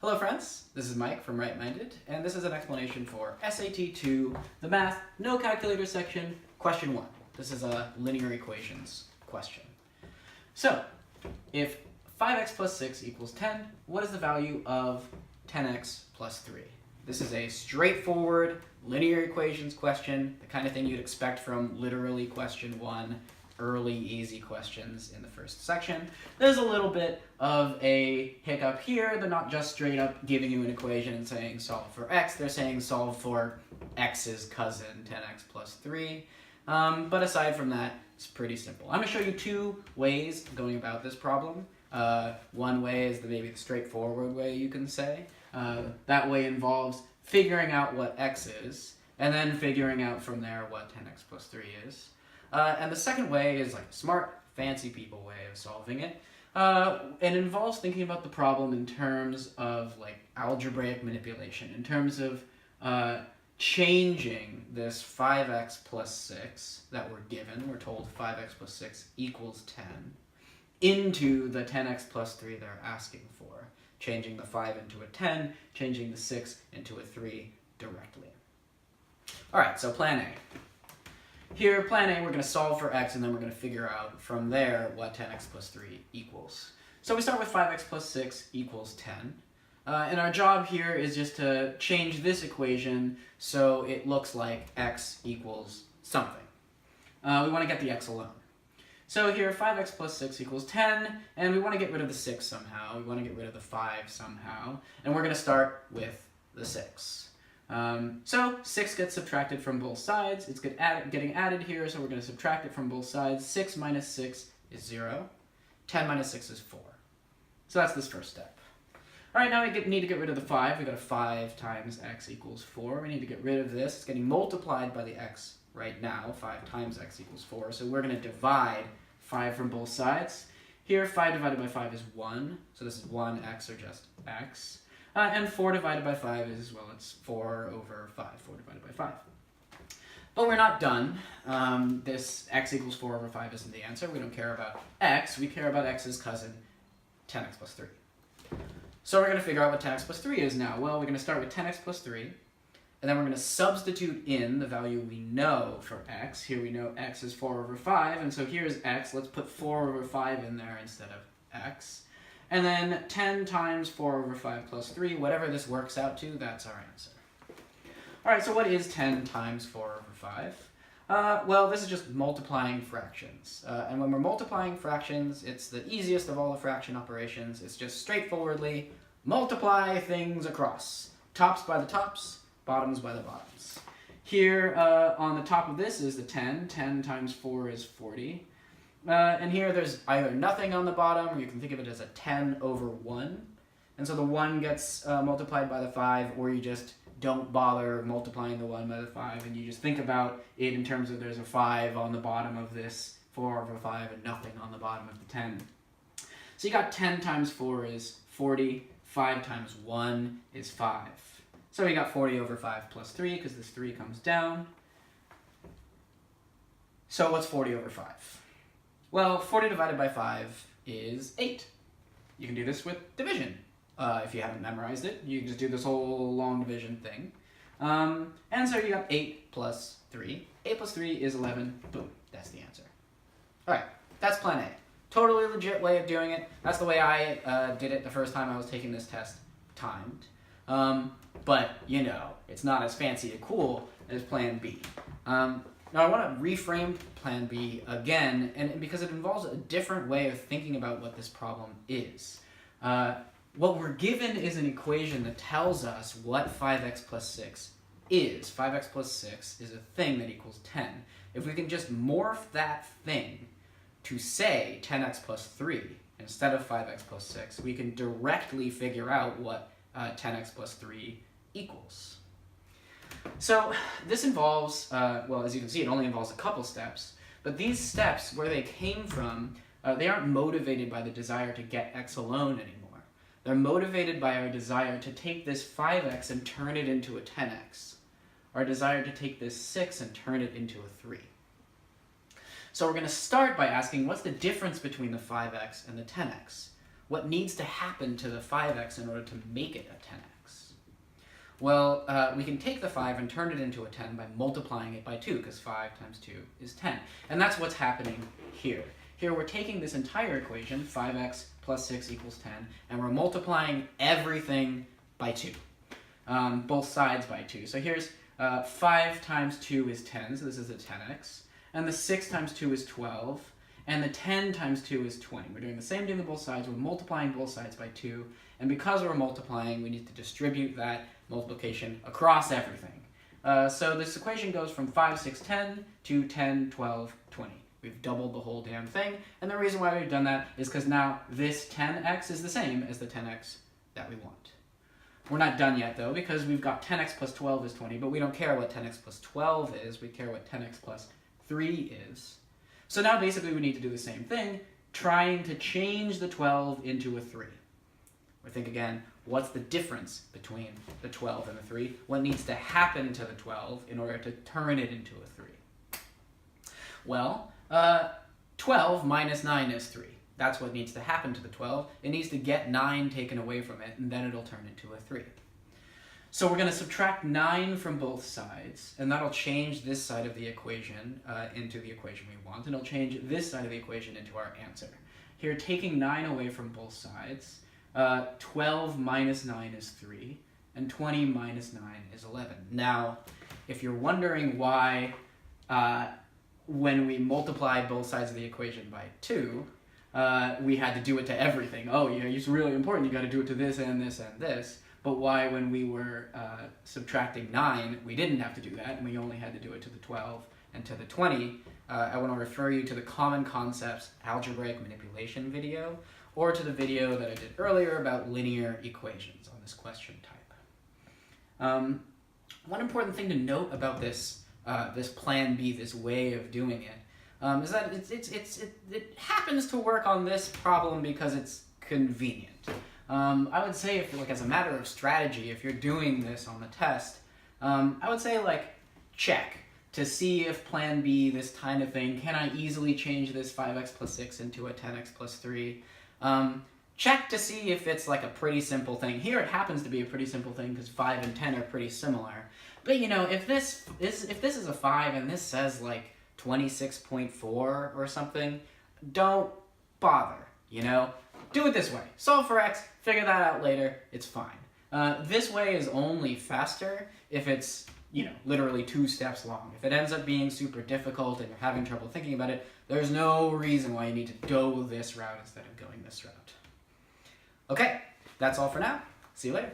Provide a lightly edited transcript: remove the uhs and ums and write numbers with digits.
Hello friends, this is Mike from Wright, and this is an explanation for SAT 2, the Math No Calculator section, question 1. This is a linear equations question. So, if 5x plus 6 equals 10, what is the value of 10x plus 3? This is a straightforward linear equations question, the kind of thing you'd expect from literally question 1, early easy questions in the first section. There's a little bit of a hiccup here. They're not just straight up giving you an equation and saying solve for x. They're saying solve for x's cousin, 10x plus 3. But aside from that, it's pretty simple. I'm going to show you two ways of going about this problem. One way is maybe the straightforward way, you can say. That way involves figuring out what x is, and then figuring out from there what 10x plus 3 is. And the second way is like a smart, fancy people way of solving it. It involves thinking about the problem in terms of like algebraic manipulation, in terms of changing this 5x plus 6 that we're given, we're told 5x plus 6 equals 10, into the 10x plus 3 they're asking for. Changing the 5 into a 10, changing the 6 into a 3 directly. Alright, so plan A. Here, plan A, we're going to solve for x, and then we're going to figure out from there what 10x plus 3 equals. So we start with 5x plus 6 equals 10. And our job here is just to change this equation so it looks like x equals something. We want to get the x alone. So here, 5x plus 6 equals 10, and we want to get rid of the 6 somehow. We want to get rid of the 5 somehow. And we're going to start with the 6. So 6 gets subtracted from both sides. It's getting added here, so we're going to subtract it from both sides. 6 minus 6 is 0. 10 minus 6 is 4. So that's this first step. All right, now we need to get rid of the 5. We got a 5 times x equals 4. We need to get rid of this. It's getting multiplied by the x right now. 5 times x equals 4. So we're going to divide 5 from both sides. Here, 5 divided by 5 is 1. So this is 1x or just x. And 4 divided by 5 is, well, it's 4 over 5, 4 divided by 5. But we're not done. This x equals 4 over 5 isn't the answer. We don't care about x. We care about x's cousin, 10x plus 3. So we're going to figure out what 10x plus 3 is now. Well, we're going to start with 10x plus 3, and then we're going to substitute in the value we know for x. Here we know x is 4 over 5, and so here's x. Let's put 4 over 5 in there instead of x. And then 10 times 4 over 5 plus 3, whatever this works out to, that's our answer. All right, so what is 10 times 4 over 5? Well, this is just multiplying fractions. And when we're multiplying fractions, it's the easiest of all the fraction operations. It's just straightforwardly multiply things across. Tops by the tops, bottoms by the bottoms. Here on the top of this is the 10. 10 times 4 is 40. And here there's either nothing on the bottom, or you can think of it as a 10 over 1. And so the 1 gets multiplied by the 5, or you just don't bother multiplying the 1 by the 5, and you just think about it in terms of there's a 5 on the bottom of this 4 over 5 and nothing on the bottom of the 10. So you got 10 times 4 is 40, 5 times 1 is 5. So we got 40 over 5 plus 3, because this 3 comes down. So what's 40 over 5? Well, 40 divided by 5 is 8. You can do this with division. If you haven't memorized it, you can just do this whole long division thing. And so you got 8 plus 3. 8 plus 3 is 11. Boom, that's the answer. All right, that's plan A. Totally legit way of doing it. That's the way I did it the first time I was taking this test, timed. But, you know, it's not as fancy and cool as plan B. Now I want to reframe plan B again, and because it involves a different way of thinking about what this problem is. What we're given is an equation that tells us what 5x plus 6 is. 5x plus 6 is a thing that equals 10. If we can just morph that thing to say 10x plus 3 instead of 5x plus 6, we can directly figure out what 10x plus 3 equals. So this involves, well, as you can see, it only involves a couple steps, but these steps, where they came from, they aren't motivated by the desire to get x alone anymore. They're motivated by our desire to take this 5x and turn it into a 10x, our desire to take this 6 and turn it into a 3. So we're going to start by asking, what's the difference between the 5x and the 10x? what needs to happen to the 5x in order to make it a 10x? Well, we can take the 5 and turn it into a 10 by multiplying it by 2, because 5 times 2 is 10. And that's what's happening here. Here we're taking this entire equation, 5x plus 6 equals 10, and we're multiplying everything by 2. Both sides by 2. So here's 5 times 2 is 10, so this is a 10x. And the 6 times 2 is 12. And the 10 times 2 is 20. We're doing the same thing to both sides. We're multiplying both sides by 2. And because we're multiplying, we need to distribute that multiplication across everything. So this equation goes from 5, 6, 10 to 10, 12, 20. We've doubled the whole damn thing. And the reason why we've done that is because now this 10x is the same as the 10x that we want. We're not done yet, though, because we've got 10x plus 12 is 20, but we don't care what 10x plus 12 is. We care what 10x plus 3 is. So now basically we need to do the same thing, trying to change the 12 into a 3. We think again, what's the difference between the 12 and the 3? What needs to happen to the 12 in order to turn it into a 3? Well, 12 minus 9 is 3. That's what needs to happen to the 12. It needs to get 9 taken away from it, and then it'll turn into a 3. So we're going to subtract 9 from both sides, and that'll change this side of the equation into the equation we want, and it'll change this side of the equation into our answer. Here, taking 9 away from both sides, 12 minus 9 is 3, and 20 minus 9 is 11. Now, if you're wondering why when we multiply both sides of the equation by 2, we had to do it to everything. Oh, yeah, it's really important. You got to do it to this and this and this. But why, when we were subtracting 9, we didn't have to do that, and we only had to do it to the 12 and to the 20? I want to refer you to the Common Concepts Algebraic Manipulation video, or to the video that I did earlier about linear equations on this question type. One important thing to note about this plan B, this way of doing it, is that it happens to work on this problem because it's convenient. I would say, if, like, as a matter of strategy, if you're doing this on the test, I would say, like, check to see if plan B, this kind of thing, can I easily change this 5x plus 6 into a 10x plus 3? Check to see if it's like a pretty simple thing. Here it happens to be a pretty simple thing because 5 and 10 are pretty similar. But, you know, if this is a 5 and this says like 26.4 or something, don't bother, you know? Do it this way. Solve for x, figure that out later, it's fine. This way is only faster if it's, you know, literally 2 steps long. If it ends up being super difficult and you're having trouble thinking about it, there's no reason why you need to go this route instead of going this route. Okay, that's all for now. See you later.